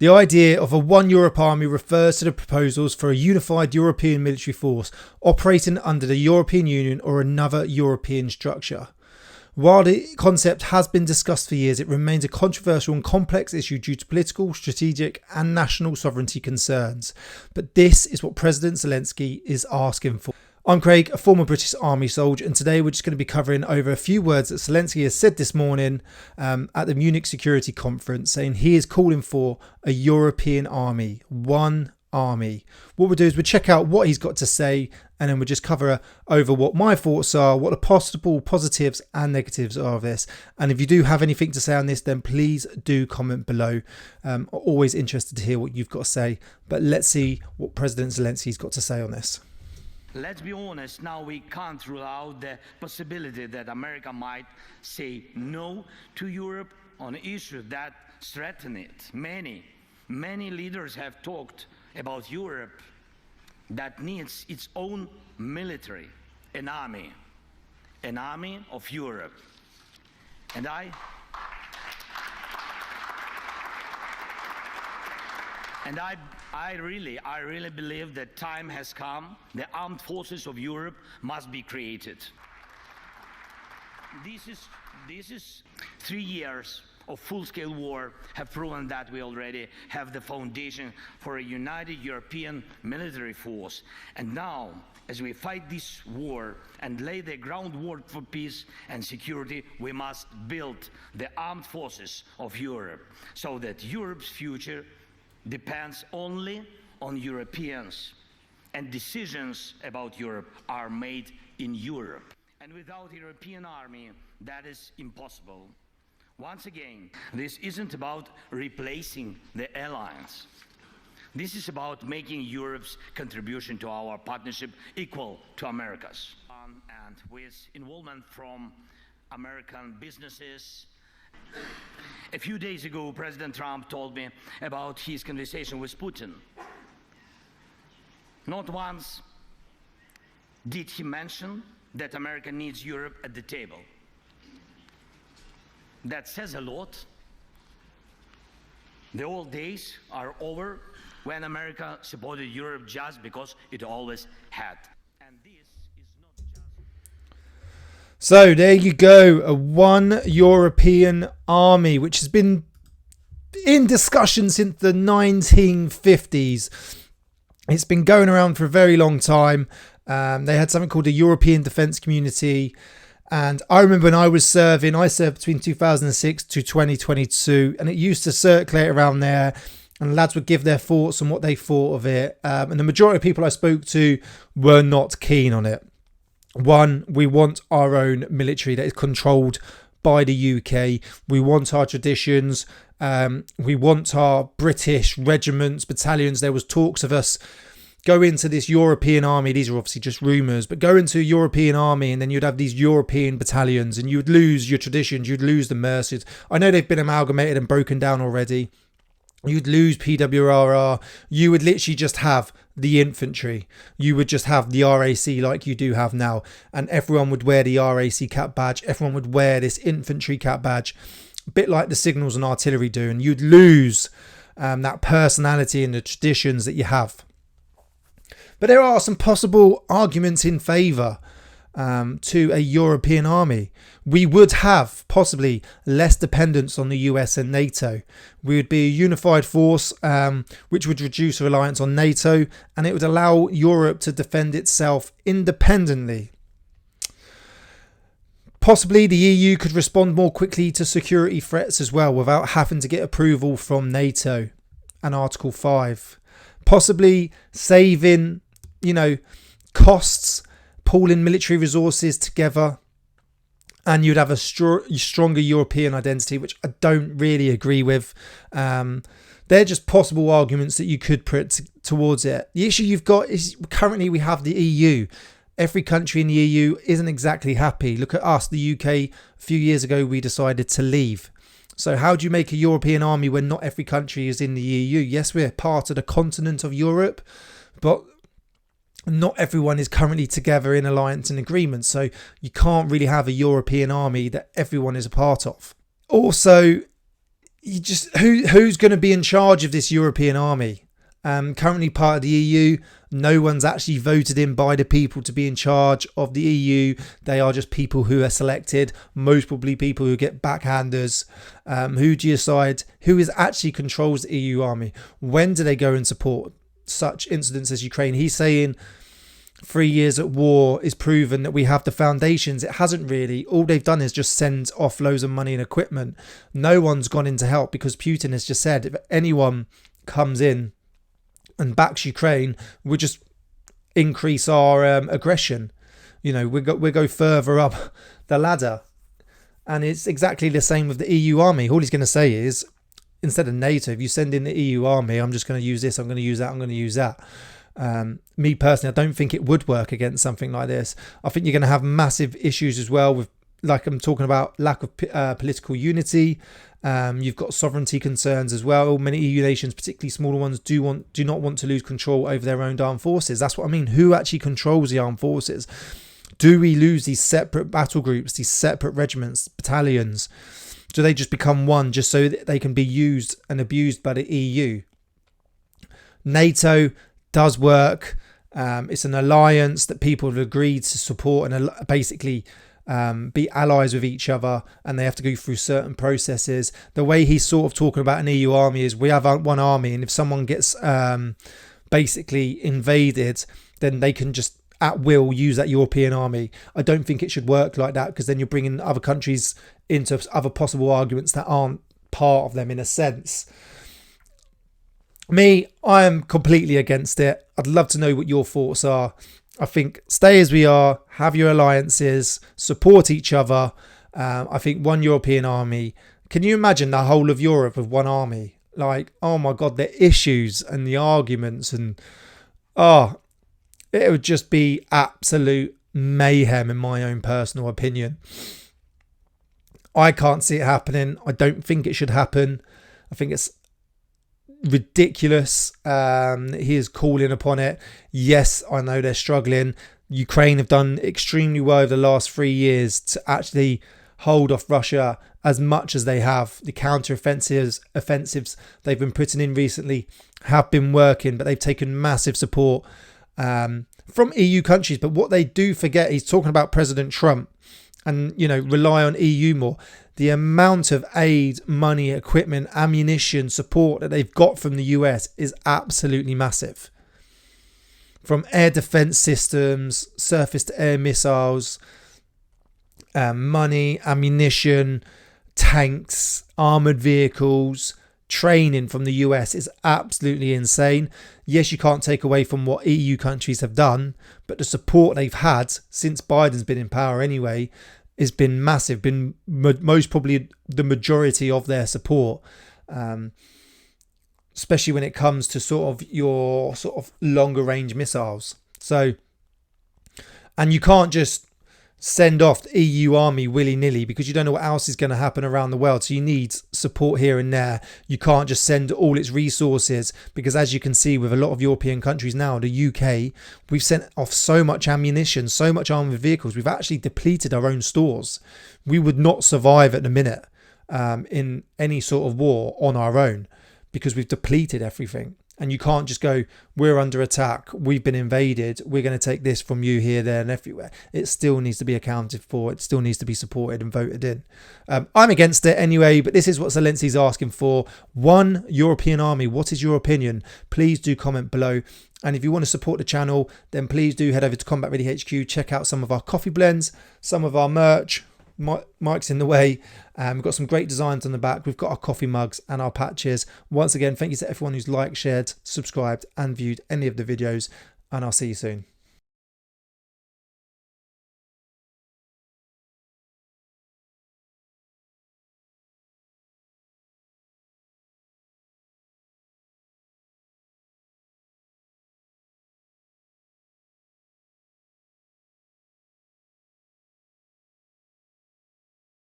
The idea of a One Europe army refers to the proposals for a unified European military force operating under the European Union or another European structure. While the concept has been discussed for years, it remains a controversial and complex issue due to political, strategic and national sovereignty concerns. But this is what President Zelensky is asking for. I'm Craig, a former British Army soldier, and today we're just going to be covering over a few words that Zelensky has said this morning at the Munich Security Conference, saying he is calling for a European army, one army. What we'll do is we'll check out what he's got to say, and then we'll just cover over what my thoughts are, what the possible positives and negatives are of this. And if you do have anything to say on this, then please do comment below. I'm always interested to hear what you've got to say, but let's see what President Zelensky's got to say on this. Let's be honest, now we can't rule out the possibility that America might say no to Europe on issues that threaten it. Many leaders have talked about Europe that needs its own military, an army of Europe. And I really believe that time has come. The armed forces of Europe must be created. This is 3 years of full-scale war have proven that we already have the foundation for a united European military force. And now, as we fight this war and lay the groundwork for peace and security, we must build the armed forces of Europe so that Europe's future depends only on Europeans, and decisions about Europe are made in Europe. And without a European army, that is impossible. Once again, this isn't about replacing the alliance. This is about making Europe's contribution to our partnership equal to America's. And with involvement from American businesses. A few days ago, President Trump told me about his conversation with Putin. Not once did he mention that America needs Europe at the table. That says a lot. The old days are over when America supported Europe just because it always had. And this is not just... So there you go, a one European army, which has been in discussion since the 1950s. It's been going around for a very long time. They had something called the European Defence Community. And I remember when I was serving, I served between 2006 to 2022, and it used to circulate around there, and lads would give their thoughts on what they thought of it. And the majority of people I spoke to were not keen on it. One, we want our own military that is controlled by the UK. We want our traditions. We want our British regiments, battalions. There was talks of us go into this European army. These are obviously just rumours, but go into a European army and then you'd have these European battalions and you'd lose your traditions. You'd lose the mercenaries. I know they've been amalgamated and broken down already. You'd lose PWRR. You would literally just have the infantry. You would just have the RAC like you do have now. And everyone would wear the RAC cap badge. Everyone would wear this infantry cap badge. A bit like the signals and artillery do. And you'd lose that personality and the traditions that you have. But there are some possible arguments in favour to a European army. We would have possibly less dependence on the US and NATO. We would be a unified force, which would reduce reliance on NATO, and it would allow Europe to defend itself independently. Possibly the EU could respond more quickly to security threats as well without having to get approval from NATO and Article 5. Possibly saving, costs, pooling military resources together, and you'd have a stronger European identity, which I don't really agree with. They're just possible arguments that you could put towards it. The issue you've got is currently we have the EU. Every country in the EU isn't exactly happy. Look at us, the UK. A few years ago, we decided to leave. So how do you make a European army when not every country is in the EU? Yes, we're part of the continent of Europe, but not everyone is currently together in alliance and agreement. So you can't really have a European army that everyone is a part of. Also, you just who's going to be in charge of this European army? Currently part of the EU. No one's actually voted in by the people to be in charge of the EU. They are just people who are selected, most probably people who get backhanders. Who do you decide? Who is actually controls the EU army? When do they go and support such incidents as Ukraine? He's saying 3 years at war is proven that we have the foundations. It hasn't really. All they've done is just send off loads of money and equipment. No one's gone in to help because Putin has just said if anyone comes in and backs Ukraine, we'll just increase our aggression. You know, we go further up the ladder. And it's exactly the same with the EU army. All he's going to say is, instead of NATO, if you send in the EU army, I'm just going to use this, I'm going to use that, I'm going to use that. Me personally, I don't think it would work against something like this. I think you're going to have massive issues as well with, like I'm talking about, lack of political unity. You've got sovereignty concerns as well. Many EU nations, particularly smaller ones, do not want to lose control over their own armed forces. That's what I mean. Who actually controls the armed forces? Do we lose these separate battle groups, these separate regiments, battalions? Do they just become one just so that they can be used and abused by the EU? NATO does work. It's an alliance that people have agreed to support and basically be allies with each other, and they have to go through certain processes. The way he's sort of talking about an EU army is we have one army, and if someone gets basically invaded, then they can just at will use that European army. I don't think it should work like that, because then you're bringing other countries into other possible arguments that aren't part of them in a sense. Me, I am completely against it. I'd love to know what your thoughts are. I think stay as we are, have your alliances, support each other. I think one European army. Can you imagine the whole of Europe with one army? Like, oh my God, the issues and the arguments and it would just be absolute mayhem in my own personal opinion. I can't see it happening. I don't think it should happen. I think it's ridiculous. He is calling upon it. Yes, I know they're struggling. Ukraine have done extremely well over the last 3 years to actually hold off Russia as much as they have. The counter-offensives they've been putting in recently have been working, but they've taken massive support from EU countries. But what they do forget, he's talking about President Trump and, you know, rely on EU more. The amount of aid, money, equipment, ammunition, support that they've got from the US is absolutely massive. From air defense systems, surface to air missiles, money, ammunition, tanks, armored vehicles, training from the US is absolutely insane. Yes, you can't take away from what EU countries have done, but the support they've had since Biden's been in power anyway has been massive, been most probably the majority of their support, especially when it comes to sort of your sort of longer range missiles. So, and you can't just send off the EU army willy-nilly because you don't know what else is going to happen around the world. So you need support here and there. You can't just send all its resources because, as you can see with a lot of European countries now, the UK, we've sent off so much ammunition, so much armored vehicles. We've actually depleted our own stores. We would not survive at the minute in any sort of war on our own because we've depleted everything. And you can't just go, we're under attack, we've been invaded, we're going to take this from you here, there and everywhere. It still needs to be accounted for. It still needs to be supported and voted in. I'm against it anyway, but this is what Zelensky's asking for. One European army. What is your opinion? Please do comment below. And if you want to support the channel, then please do head over to combatreadyhq. Check out some of our coffee blends, some of our merch. Mike's in the way. We've got some great designs on the back. We've got our coffee mugs and our patches. Once again, thank you to everyone who's liked, shared, subscribed and viewed any of the videos, and I'll see you soon.